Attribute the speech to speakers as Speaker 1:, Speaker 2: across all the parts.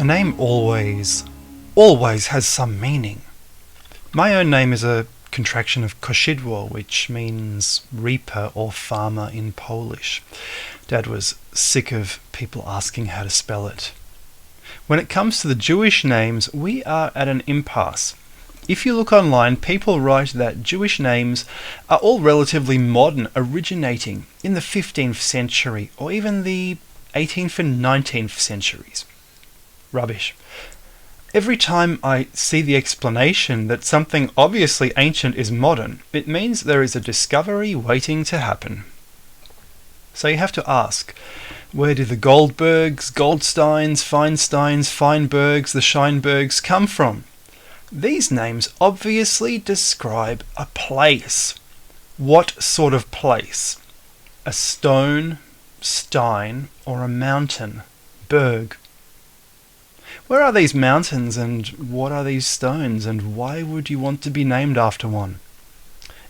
Speaker 1: A name always has some meaning. My own name is a contraction of koszydło, which means reaper or farmer in Polish. Dad was sick of people asking how to spell it. When it comes to the Jewish names, we are at an impasse. If you look online, people write that Jewish names are all relatively modern, originating in the 15th century or even the 18th and 19th centuries. Rubbish. Every time I see the explanation that something obviously ancient is modern, it means there is a discovery waiting to happen. So you have to ask, where do the Goldbergs, GoldSteins, Feinsteins, Feinbergs, the Sheinbergs come from? These names obviously describe a place. What sort of place? A stone, stein, or a mountain, berg? Where are these mountains and what are these stones and why would you want to be named after one?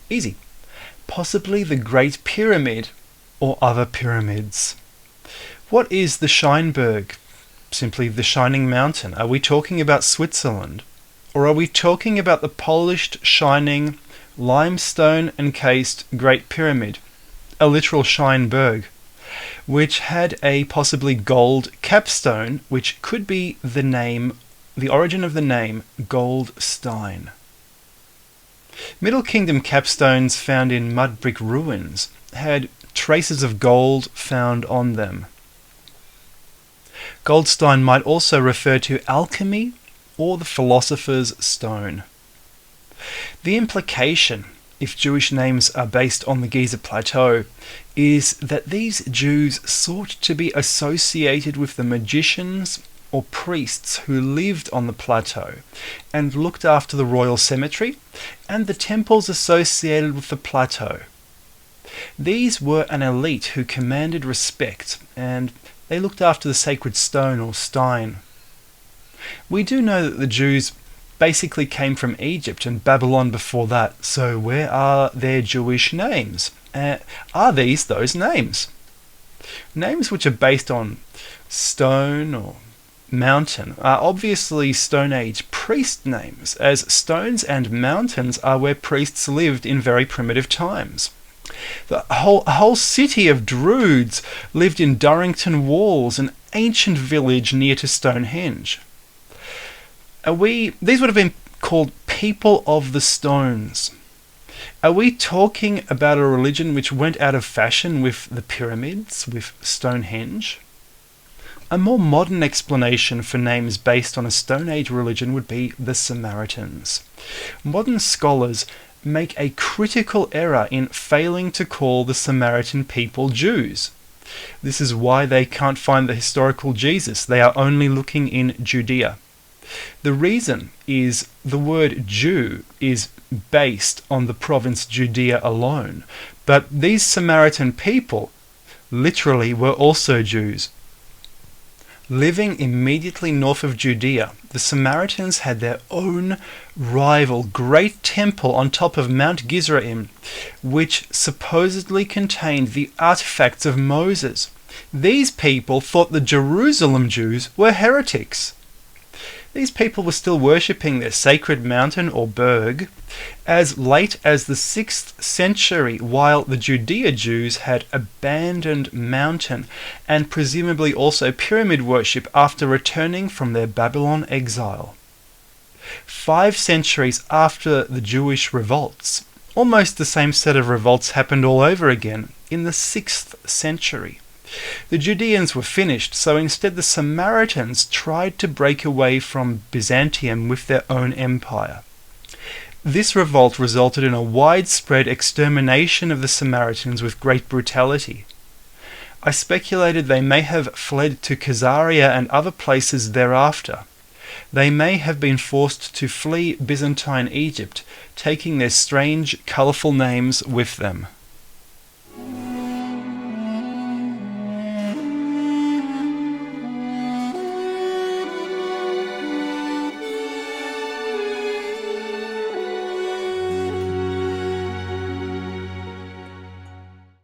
Speaker 1: Easy. Possibly the Great Pyramid or other pyramids. What is the Sheinberg? Simply the shining mountain. Are we talking about Switzerland? Or are we talking about the polished, shining, limestone-encased Great Pyramid, a literal Sheinberg, which had a possibly gold capstone, which could be the origin of the name GoldStein. Middle Kingdom capstones found in mud brick ruins had traces of gold found on them. GoldStein might also refer to alchemy or the philosopher's stone. The implication, if Jewish names are based on the Giza Plateau, is that these Jews sought to be associated with the magicians or priests who lived on the plateau and looked after the royal cemetery and the temples associated with the plateau. These were an elite who commanded respect and they looked after the sacred stone or stein. We do know that the Jews basically came from Egypt and Babylon before that, so where are their Jewish names? Are these those names? Names which are based on stone or mountain are obviously Stone Age priest names, as stones and mountains are where priests lived in very primitive times. A whole city of Druids lived in Durrington Walls, an ancient village near to Stonehenge. These would have been called people of the stones. Are we talking about a religion which went out of fashion with the pyramids, with Stonehenge? A more modern explanation for names based on a Stone Age religion would be the Samaritans. Modern scholars make a critical error in failing to call the Samaritan people Jews. This is why they can't find the historical Jesus. They are only looking in Judea. The reason is the word Jew is based on the province Judea alone, but these Samaritan people literally were also Jews. Living immediately north of Judea, the Samaritans had their own rival great temple on top of Mount Gizraim, which supposedly contained the artifacts of Moses. These people thought the Jerusalem Jews were heretics. These people were still worshipping their sacred mountain or berg as late as the 6th century, while the Judea Jews had abandoned mountain and presumably also pyramid worship after returning from their Babylon exile. 5 centuries after the Jewish revolts, almost the same set of revolts happened all over again in the 6th century. The Judeans were finished, so instead the Samaritans tried to break away from Byzantium with their own empire. This revolt resulted in a widespread extermination of the Samaritans with great brutality. I speculated they may have fled to Khazaria and other places thereafter. They may have been forced to flee Byzantine Egypt, taking their strange, colourful names with them.